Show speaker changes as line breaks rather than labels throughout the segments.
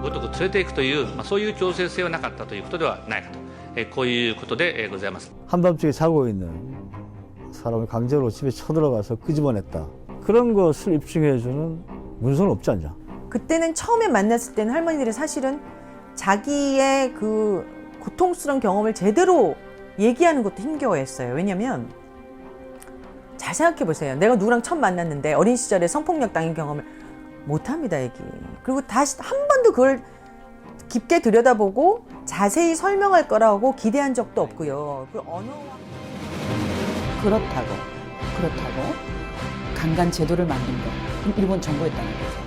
ごとく連れていくという、そういう強制性はなかったということではないかと、こういうことでございます。
한밤중에 자고 있는 사람을 강제로 집에 쳐들어가서 끄집어냈다. 그런 것을 입증해주는 문서는 없지 않냐.
그때는 처음에 만났을 때는 할머니들이 사실은 자기의 그 고통스러운 경험을 제대로 얘기하는 것도 힘겨워했어요. 왜냐면 잘 생각해 보세요. 내가 누구랑 처음 만났는데 어린 시절에 성폭력 당한 경험을 못합니다, 얘기. 그리고 다시 한 번도 그걸 깊게 들여다보고 자세히 설명할 거라고 기대한 적도 없고요. 그 언어와
그렇다고 강간 제도를 만든 건 그럼 일본 정부였다는 거죠.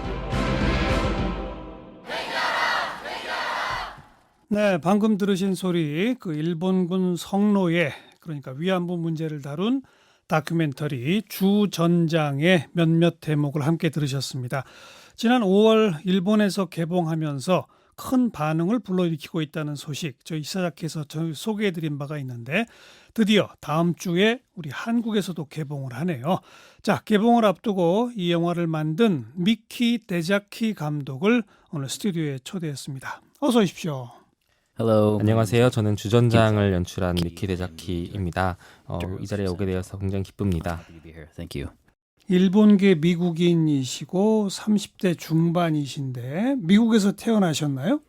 네, 방금 들으신 소리 그 일본군 성노예 그러니까 위안부 문제를 다룬 다큐멘터리 주전장의 몇몇 대목을 함께 들으셨습니다. 지난 5월 일본에서 개봉하면서 큰 반응을 불러일으키고 있다는 소식 저희 시사자께서 소개해드린 바가 있는데 드디어 다음 주에 우리 한국에서도 개봉을 하네요. 자, 개봉을 앞두고 이 영화를 만든 미키 데자키 감독을 오늘 스튜디오에 초대했습니다. 어서 오십시오.
Hello. 안녕하세요. 저는 주전장을 연출한 미키 데자키입니다. 이 자리에 오게 되어서 굉장히 기쁩니다.
Thank you.
일본계 미국인이시고 30대 중반이신데 미국에서 태어나셨나요?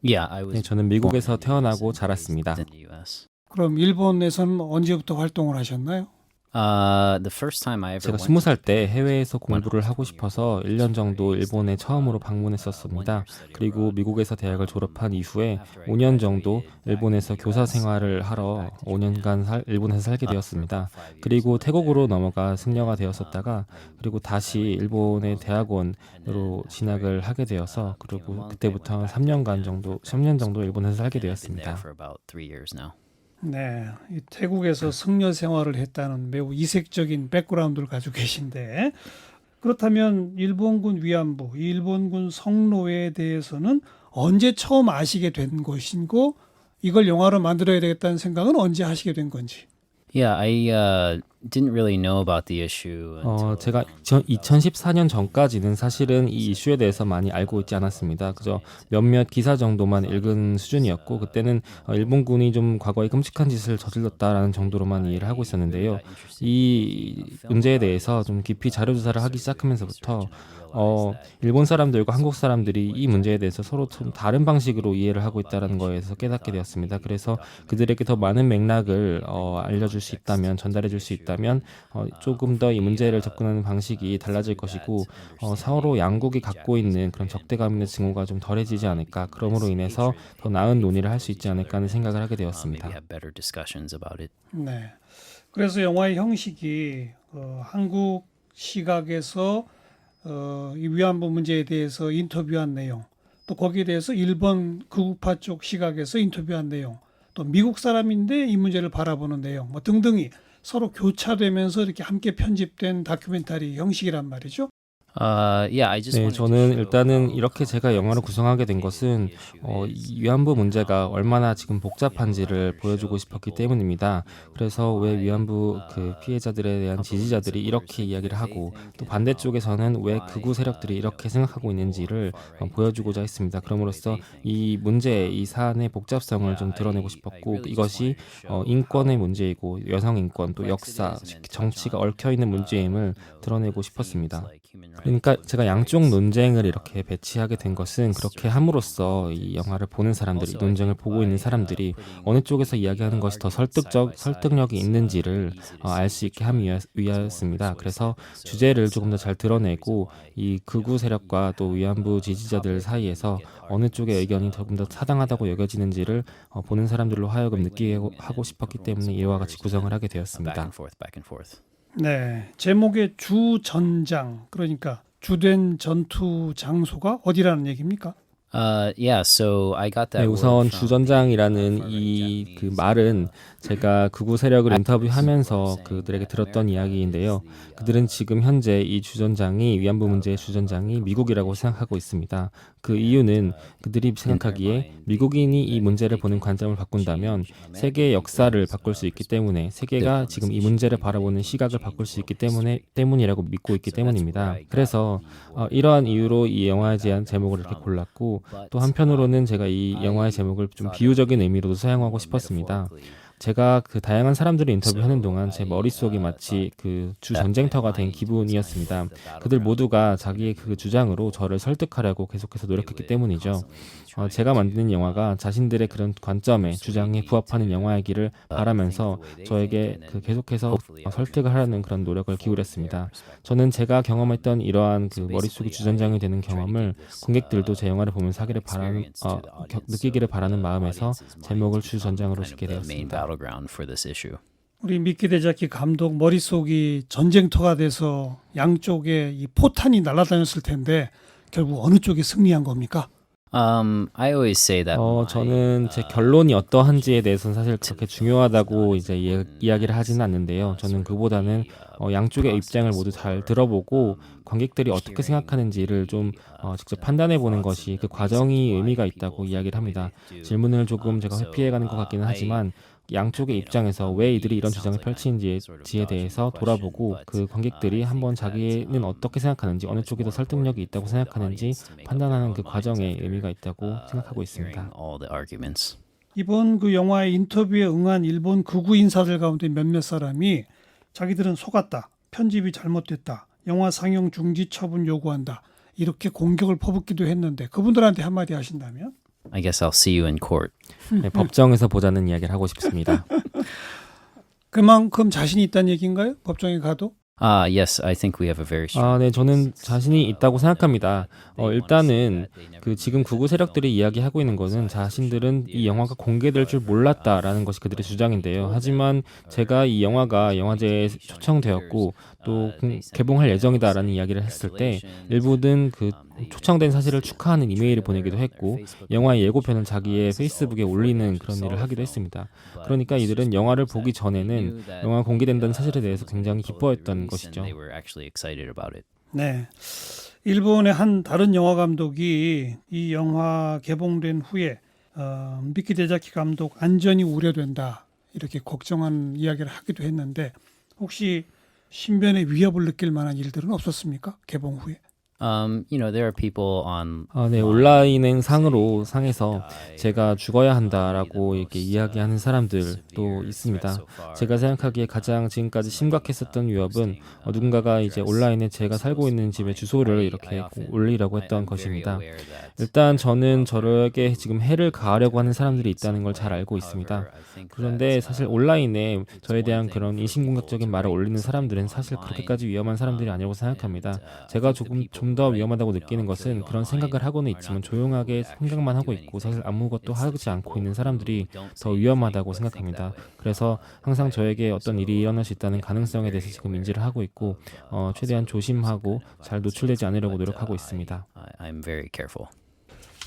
Yeah, I was.
네, 저는 미국에서 태어나고 자랐습니다.
In the U.S.
그럼 일본에서는 언제부터 활동을 하셨나요?
The first time I ever
제가
went
20살 때 해외에서 공부를 하고 싶어서 1년 정도 일본에 처음으로 방문했었습니다. 그리고 미국에서 대학을 졸업한 이후에 5년 정도 일본에서 교사 생활을 하러 5년간 일본에서 살게 되었습니다. 그리고 태국으로 넘어가 승려가 되었었다가 그리고 다시 일본의 대학원으로 진학을 하게 되어서 그리고 그때부터 3년 정도 일본에서 살게
been
되었습니다.
there for about 3 years now.
네, 이 태국에서 승려 생활을 했다는 매우 이색적인 백그라운드를 가지고 계신데 그렇다면 일본군 위안부, 일본군 성노예에 대해서는 언제 처음 아시게 된 것이고 이걸 영화로 만들어야 되겠다는 생각은 언제 하시게 된 건지?
Yeah, I didn't really know about the issue.
제가 2014년 전까지는 사실은 이 이슈에 대해서 많이 알고 있지 않았습니다. 그저 몇몇 기사 정도만 읽은 수준이었고 그때는 일본군이 좀 과거에 끔찍한 짓을 저질렀다라는 정도로만 이해를 하고 있었는데요. 이 문제에 대해서 좀 깊이 자료조사를 하기 시작하면서부터 일본 사람들과 한국 사람들이 이 문제에 대해서 서로 좀 다른 방식으로 이해를 하고 있다는 거에서 깨닫게 되었습니다. 그래서 그들에게 더 많은 맥락을 알려줄 수 있다면, 전달해 줄 수 있다면 조금 더 이 문제를 접근하는 방식이 달라질 것이고 서로 양국이 갖고 있는 그런 적대감이나 증오가 좀 덜해지지 않을까. 그러므로 인해서 더 나은 논의를 할 수 있지 않을까 하는 생각을 하게 되었습니다.
Maybe have better discussions about it.
네, 그래서 영화의 형식이 한국 시각에서 이 위안부 문제에 대해서 인터뷰한 내용, 또 거기에 대해서 일본 극우파 쪽 시각에서 인터뷰한 내용, 또 미국 사람인데 이 문제를 바라보는 내용, 뭐 등등이 서로 교차되면서 이렇게 함께 편집된 다큐멘터리 형식이란 말이죠.
Yeah, I just
네,
wanted to
저는
show
일단은
how
이렇게 제가 영화를 구성하게 된 것은 이 위안부 문제가 얼마나 지금 복잡한지를 보여주고 싶었기 때문입니다. 그래서 왜 위안부 그 피해자들에 대한 지지자들이 이렇게 이야기를 하고 또 반대쪽에서는 왜 극우 세력들이 이렇게 생각하고 있는지를 보여주고자 했습니다. 그럼으로써 이 문제, 이 사안의 복잡성을 좀 드러내고 싶었고 이것이 인권의 문제이고 여성 인권 또 역사, 정치가 얽혀있는 문제임을 드러내고 싶었습니다. 그러니까 제가 양쪽 논쟁을 이렇게 배치하게 된 것은 그렇게 함으로써 이 영화를 보는 사람들이, 이 논쟁을 보고 있는 사람들이 어느 쪽에서 이야기하는 것이 더 설득력이 있는지를 알 수 있게 하기 위하였습니다. 그래서 주제를 조금 더 잘 드러내고 이 극우 세력과 또 위안부 지지자들 사이에서 어느 쪽의 의견이 조금 더 타당하다고 여겨지는지를 보는 사람들로 하여금 느끼게 하고 싶었기 때문에 이와 같이 구성을 하게 되었습니다.
back and forth.
네, 제목의 주전장, 그러니까 주된 전투 장소가 어디라는 얘기입니까?
Yeah, so I got that.
네, 우선
word from
주전장이라는 이 그 말은 제가 극우 세력을 인터뷰하면서 그들에게 들었던 이야기인데요. 그들은 지금 현재 이 주전장이 위안부 문제의 주전장이 미국이라고 생각하고 있습니다. 그 이유는 그들이 생각하기에 미국인이 이 문제를 보는 관점을 바꾼다면 세계의 역사를 바꿀 수 있기 때문에 세계가 지금 이 문제를 바라보는 시각을 바꿀 수 있기 때문이라고 믿고 있기 때문입니다. 그래서 이러한 이유로 이 영화에 대한 제목을 이렇게 골랐고 있었고 또 한편으로는 제가 이 영화의 제목을 좀 비유적인 의미로도 사용하고 싶었습니다. 제가 그 다양한 사람들을 인터뷰하는 동안 제 머릿속이 마치 그 주 전쟁터가 된 기분이었습니다. 그들 모두가 자기의 그 주장으로 저를 설득하려고 계속해서 노력했기 때문이죠. 제가 만드는 영화가 자신들의 그런 관점에 주장에 부합하는 영화이기를 바라면서 저에게 그 계속해서 설득을 하려는 그런 노력을 기울였습니다. 저는 제가 경험했던 이러한 그 머릿속이 주전장이 되는 경험을 관객들도 제 영화를 보면서 하기를 느끼기를 바라는 마음에서 제목을 주전장으로 짓게 되었습니다.
우리 미키 데자키 감독 머릿속이 전쟁터가 돼서 양쪽에 이 포탄이 날아다녔을 텐데 결국 어느 쪽이 승리한 겁니까?
I always say that.
저는 제 결론이 어떠한지에 대해서는 사실 그렇게 중요하다고 이제 이야기를 하지는 않는데요. 저는 그보다는 양쪽의 입장을 모두 잘 들어보고 관객들이 어떻게 생각하는지를 좀 직접 판단해 보는 것이 그 과정이 의미가 있다고 이야기를 합니다. 질문을 조금 제가 회피해가는 것 같기는 하지만 양쪽의 입장에서 왜 이들이 이런 주장을 펼치는지에 대해서 돌아보고 그 관객들이 한번 자기는 어떻게 생각하는지 어느 쪽이 더 설득력이 있다고 생각하는지 판단하는 그 과정에 의미가 있다고 생각하고 있습니다.
이번 그 영화의 인터뷰에 응한 일본 극우 인사들 가운데 몇몇 사람이 자기들은 속았다, 편집이 잘못됐다, 영화 상영 중지 처분 요구한다 이렇게 공격을 퍼붓기도 했는데 그분들한테 한마디 하신다면?
I guess I'll see you in court.
네, 법정에서 보자는 이야기를 하고 싶습니다.
그만큼 자신이 있다는 얘기인가요? 법정에 가도?
Yes, I think we have a very strong.
네, 저는 자신이 있다고 생각합니다. 일단은 그 지금 극우 세력들이 이야기하고 있는 것은 자신들은 이 영화가 공개될 줄 몰랐다라는 것이 그들의 주장인데요. 하지만 제가 이 영화가 영화제에 초청되었고 또 개봉할 예정이다라는 이야기를 했을 때 일부는 그 초청된 사실을 축하하는 이메일을 보내기도 했고 영화의 예고편을 자기의 페이스북에 올리는 그런 일을 하기도 했습니다. 그러니까 이들은 영화를 보기 전에는 영화가 공개된다는 사실에 대해서 굉장히 기뻐했던 것이죠.
네, 일본의 한 다른 영화 감독이 이 영화 개봉된 후에 미키 데자키 감독 안전이 우려된다 이렇게 걱정한 이야기를 하기도 했는데 혹시 신변의 위협을 느낄 만한 일들은 없었습니까? 개봉 후에?
There are people on.
네, 온라인 상에서 제가 죽어야 한다라고 이렇게 이야기하는 사람들도 있습니다. 제가 생각하기에 가장 지금까지 심각했었던 위협은 누군가가 이제 온라인에 제가 살고 있는 집의 주소를 이렇게 올리라고 했던 것입니다. 일단 저는 저에게 지금 해를 가하려고 하는 사람들이 있다는 걸 잘 알고 있습니다. 그런데 사실 온라인에 저에 대한 그런 인신공격적인 말을 올리는 사람들은 사실 그렇게까지 위험한 사람들이 아니라고 생각합니다. 제가 좀 더 위험하다고 느끼는 것은 그런 생각을 하고는 있지만 조용하게 생각만 하고 있고 사실 아무것도 하지 않고 있는 사람들이 더 위험하다고 생각합니다. 그래서 항상 저에게 어떤 일이 일어날 수 있다는 가능성에 대해서 지금 인지를 하고 있고 최대한 조심하고 잘 노출되지 않으려고 노력하고 있습니다.
I'm very careful.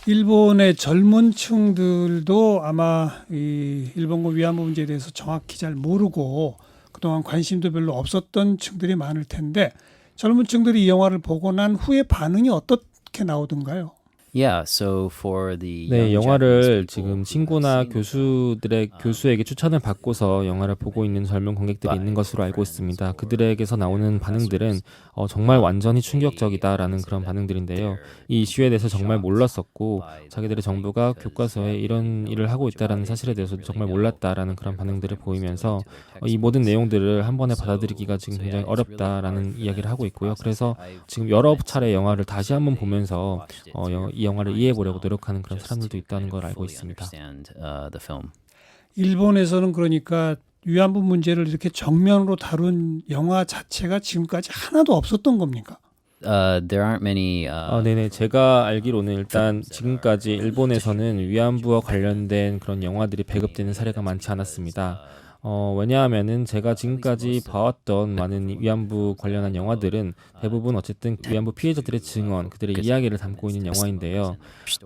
일본의 젊은 층들도 아마 이 일본군 위안부 문제에 대해서 정확히 잘 모르고 그동안 관심도 별로 없었던 층들이 많을 텐데 젊은 층들이 이 영화를 보고 난 후에 반응이 어떻게 나오던가요?
Yeah, so for the
네,
young
영화를
Japanese
지금
people
친구나
who have seen
교수에게 추천을 받고서 영화를 보고 있는 젊은 관객들이 있는 것으로 알고 있습니다. 그들에게서 나오는 반응들은 정말 완전히 충격적이다라는 그런 반응들인데요. 이 이슈에 대해서 정말 몰랐었고 자기들의 정부가 교과서에 이런 일을 하고 있다라는 사실에 대해서 정말 몰랐다라는 그런 반응들을 보이면서 이 모든 내용들을 한 번에 받아들이기가 지금 굉장히 어렵다라는 이야기를 하고 있고요. 그래서 지금 여러 차례 영화를 다시 한번 보면서 이 영화를 이해해 보려고 노력하는 그런 사람들도 있다는 걸 알고 있습니다.
일본에서는 그러니까 위안부 문제를 이렇게 정면으로 다룬 영화 자체가 지금까지 하나도 없었던 겁니까?
There aren't many.
네네. 제가 알기로는 일단 지금까지 일본에서는 위안부와 관련된 그런 영화들이 배급되는 사례가 많지 않았습니다. 왜냐하면은 제가 지금까지 봐왔던 많은 위안부 관련한 영화들은 대부분 어쨌든 위안부 피해자들의 증언, 그들의 이야기를 담고 있는 영화인데요.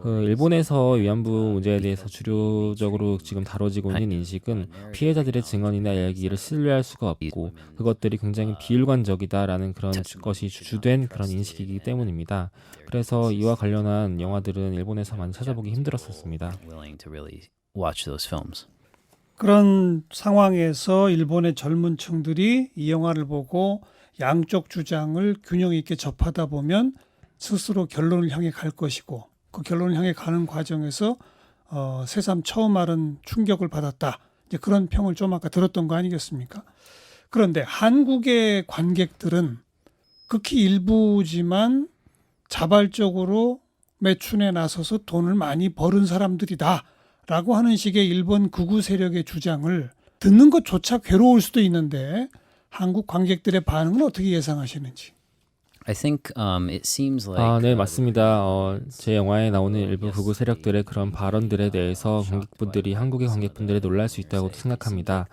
일본에서 위안부 문제에 대해서 주류적으로 지금 다뤄지고 있는 인식은 피해자들의 증언이나 이야기를 신뢰할 수가 없고 그것들이 굉장히 비일관적이다라는 그런 것이 주된 그런 인식이기 때문입니다. 그래서 이와 관련한 영화들은 일본에서 많이 찾아보기 힘들었었습니다.
그런 상황에서 일본의 젊은 층들이 이 영화를 보고 양쪽 주장을 균형 있게 접하다 보면 스스로 결론을 향해 갈 것이고 그 결론을 향해 가는 과정에서 새삼 처음 알은 충격을 받았다. 이제 그런 평을 좀 아까 들었던 거 아니겠습니까? 그런데 한국의 관객들은 극히 일부지만 자발적으로 매춘에 나서서 돈을 많이 버는 사람들이다 라고 하는 식의 일본 극우 세력의 주장을 듣는 것조차 괴로울 수도 있는데 한국 관객들의 반응은 어떻게 예상하시는지?
I think it seems like
네, 맞습니다. 제 영화에 나오는 일부 극우 세력들의 그런 발언들에 대해서 관객분들이 한국의 관객분들이 놀랄 수 있다고 생각합니다.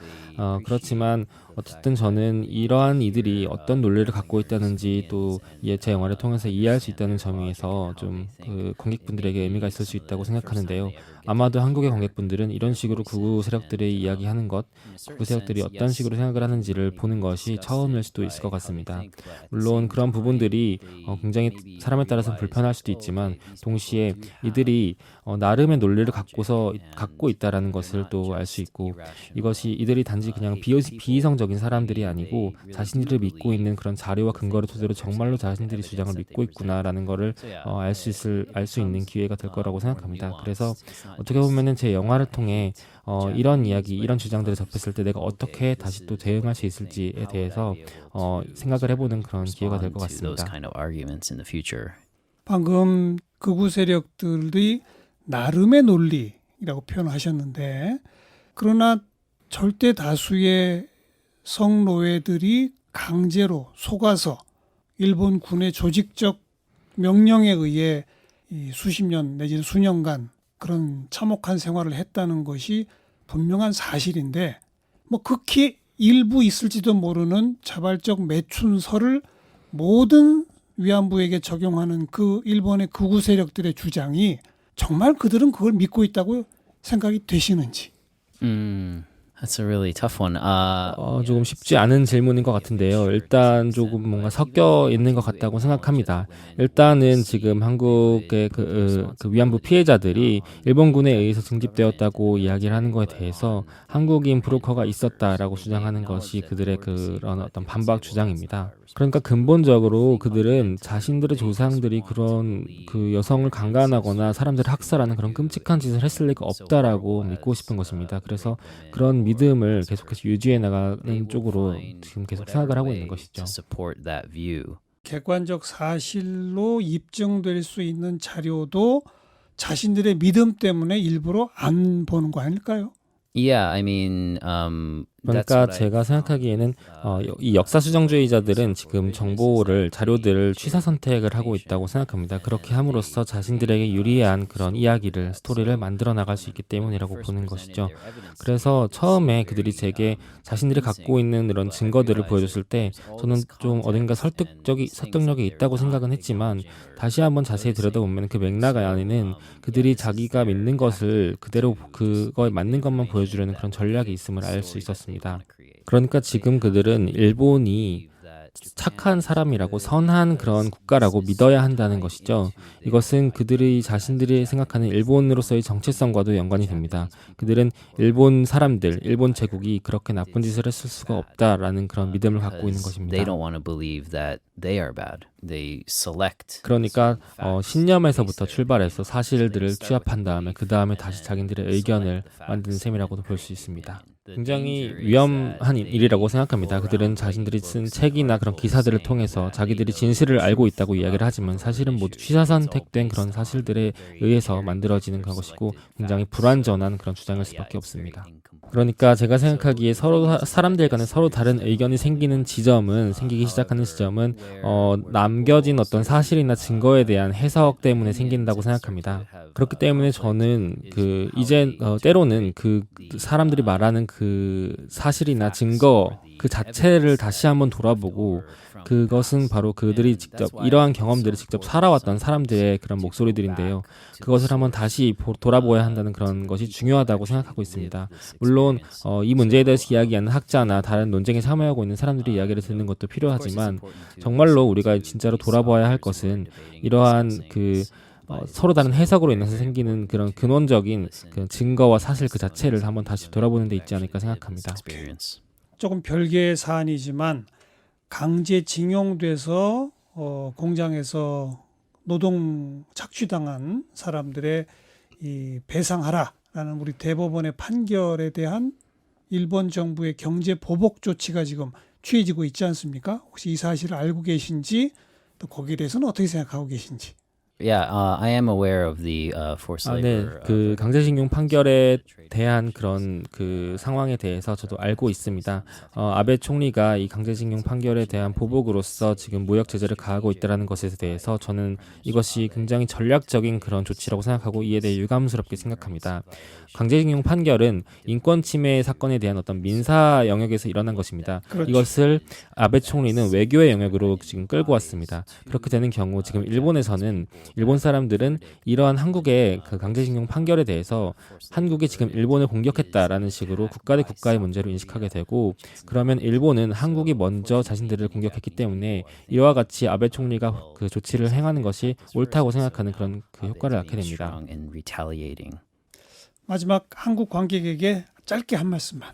그렇지만 어쨌든 저는 이러한 이들이 어떤 논리를 갖고 있다는지 또 제 영화를 통해서 이해할 수 있다는 점에서 좀 그 관객분들에게 의미가 있을 수 있다고 생각하는데요. 아마도 한국의 관객분들은 이런 식으로 극우 세력들의 이야기하는 것, 극우 세력들이 어떤 식으로 생각을 하는지를 보는 것이 처음일 수도 있을 것 같습니다. 물론 그런 부분들이 굉장히 사람에 따라서 불편할 수도 있지만 동시에 이들이 나름의 논리를 갖고 있다라는 것을 또 알 수 있고 이것이 이들이 단지 그냥 비이성적인 사람들이 아니고 자신들을 믿고 있는 그런 자료와 근거를 토대로 정말로 자신들이 주장을 믿고 있구나라는 것을 알 수 있는 기회가 될 거라고 생각합니다. 그래서 어떻게 보면은 제 영화를 통해 이런 이야기, 이런 주장들을 접했을 때 내가 어떻게 다시 또 대응할 수 있을지에 대해서 생각을 해보는 그런 기회가 될 것 같습니다.
방금 극우 세력들이 나름의 논리라고 표현하셨는데 그러나 절대 다수의 성노예들이 강제로 속아서 일본 군의 조직적 명령에 의해 이 수십 년 내지는 수년간 그런 참혹한 생활을 했다는 것이 분명한 사실인데 뭐 극히 일부 있을지도 모르는 자발적 매춘설을 모든 위안부에게 적용하는 그 일본의 극우 세력들의 주장이 정말 그들은 그걸 믿고 있다고 생각이 되시는지.
That's a really tough one.
조금 쉽지 않은 질문인 것 같은데요. 일단 조금 뭔가 섞여 있는 것 같다고 생각합니다. 일단은 지금 한국의 그 위안부 피해자들이 일본군에 의해서 징집되었다고 이야기를 하는 것에 대해서 한국인 브로커가 있었다라고 주장하는 것이 그들의 그런 어떤 반박 주장입니다. 그러니까 근본적으로 그들은 자신들의 조상들이 그런 그 여성을 강간하거나 사람들을 학살하는 그런 끔찍한 짓을 했을 리가 없다라고 믿고 싶은 것입니다. 그래서 그런 믿음을 계속해서 유지해 나가는 쪽으로 지금 계속 생각을 하고 있는 것이죠.
객관적 사실로 입증될 수 있는 자료도 자신들의 믿음 때문에 일부러 안 보는 거 아닐까요?
Yeah, I mean,
그러니까 제가 생각하기에는 이 역사수정주의자들은 지금 자료들을 취사 선택을 하고 있다고 생각합니다. 그렇게 함으로써 자신들에게 유리한 그런 스토리를 만들어 나갈 수 있기 때문이라고 보는 것이죠. 그래서 처음에 그들이 제게 자신들이 갖고 있는 이런 증거들을 보여줬을 때 저는 좀 어딘가 설득력이 있다고 생각은 했지만 다시 한번 자세히 들여다보면 그 맥락 안에는 그들이 자기가 믿는 것을 그대로 그거에 맞는 것만 보여주려는 그런 전략이 있음을 알 수 있었습니다. 그러니까 지금 그들은 일본이 착한 사람이라고 선한 그런 국가라고 믿어야 한다는 것이죠. 이것은 자신들이 생각하는 일본으로서의 정체성과도 연관이 됩니다. 그들은 일본 사람들, 일본 제국이 그렇게 나쁜 짓을 했을 수가 없다라는 그런 믿음을 갖고 있는 것입니다. 그러니까 신념에서부터 출발해서 사실들을 취합한 다음에 그 다음에 다시 자기들의 의견을 만드는 셈이라고도 볼 수 있습니다. 굉장히 위험한 일이라고 생각합니다. 그들은 자신들이 쓴 책이나 그런 기사들을 통해서 자기들이 진실을 알고 있다고 이야기를 하지만 사실은 모두 취사선택된 그런 사실들에 의해서 만들어지는 그런 것이고 굉장히 불완전한 그런 주장일 수밖에 없습니다. 그러니까 제가 생각하기에 사람들 간에 서로 다른 의견이 생기기 시작하는 지점은 남겨진 어떤 사실이나 증거에 대한 해석 때문에 생긴다고 생각합니다. 그렇기 때문에 저는 이제 때로는 그 사람들이 말하는 그 사실이나 증거 그 자체를 다시 한번 돌아보고 그것은 바로 그들이 직접 이러한 경험들을 직접 살아왔던 사람들의 그런 목소리들인데요. 그것을 한번 다시 돌아보아야 한다는 그런 것이 중요하다고 생각하고 있습니다. 물론 이 문제에 대해서 이야기하는 학자나 다른 논쟁에 참여하고 있는 사람들의 이야기를 듣는 것도 필요하지만 정말로 우리가 진짜로 돌아봐야 할 것은 이러한 서로 다른 해석으로 인해서 생기는 그런 근원적인 그 증거와 사실 그 자체를 한번 다시 돌아보는 데 있지 않을까 생각합니다.
조금 별개의 사안이지만 강제징용돼서 공장에서 노동 착취당한 사람들의 이 배상하라라는 우리 대법원의 판결에 대한 일본 정부의 경제 보복 조치가 지금 취해지고 있지 않습니까? 혹시 이 사실을 알고 계신지 또 거기에 대해서는 어떻게 생각하고 계신지.
Yeah, I am aware of the forced
네,
labor.
그 강제징용 판결에 대한 그런 그 상황에 대해서 저도 알고 있습니다. 아베 총리가 이 강제징용 판결에 대한 보복으로서 지금 무역 제재를 가하고 있다는 것에 대해서 저는 이것이 굉장히 전략적인 그런 조치라고 생각하고 이에 대해 유감스럽게 생각합니다. 강제징용 판결은 인권 침해 사건에 대한 어떤 민사 영역에서 일어난 것입니다.
그렇죠.
이것을 아베 총리는 외교의 영역으로 지금 끌고 왔습니다. 그렇게 되는 경우 지금 일본에서는 일본 사람들은 이러한 한국의 그 강제징용 판결에 대해서 한국이 지금 일본을 공격했다라는 식으로 국가 대 국가의 문제로 인식하게 되고 그러면 일본은 한국이 먼저 자신들을 공격했기 때문에 이와 같이 아베 총리가 그 조치를 행하는 것이 옳다고 생각하는 그런 그 효과를 낳게 됩니다.
Strong in retaliating.
마지막 한국 관객에게 짧게 한 말씀만.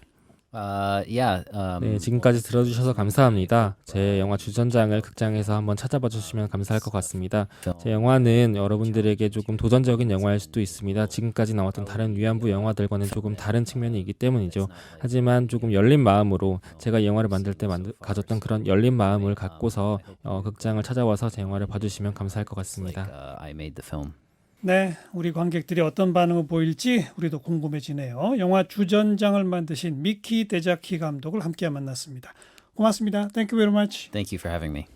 네, 지금까지 들어주셔서 감사합니다. 제 영화 주전장을 극장에서 한번 찾아봐 주시면 감사할 것 같습니다. 제 영화는 여러분들에게 조금 도전적인 영화일 수도 있습니다. 지금까지 나왔던 다른 위안부 영화들과는 조금 다른 측면이 있기 때문이죠. 하지만 조금 열린 마음으로 제가 이 영화를 만들 때 가졌던 그런 열린 마음을 갖고서 극장을 찾아와서 제 영화를 봐주시면 감사할 것 같습니다.
I made the film.
네, 우리 관객들이 어떤 반응을 보일지 우리도 궁금해지네요. 영화 주전장을 만드신 미키 데자키 감독을 함께 만났습니다. 고맙습니다. Thank you very much.
Thank you for having me.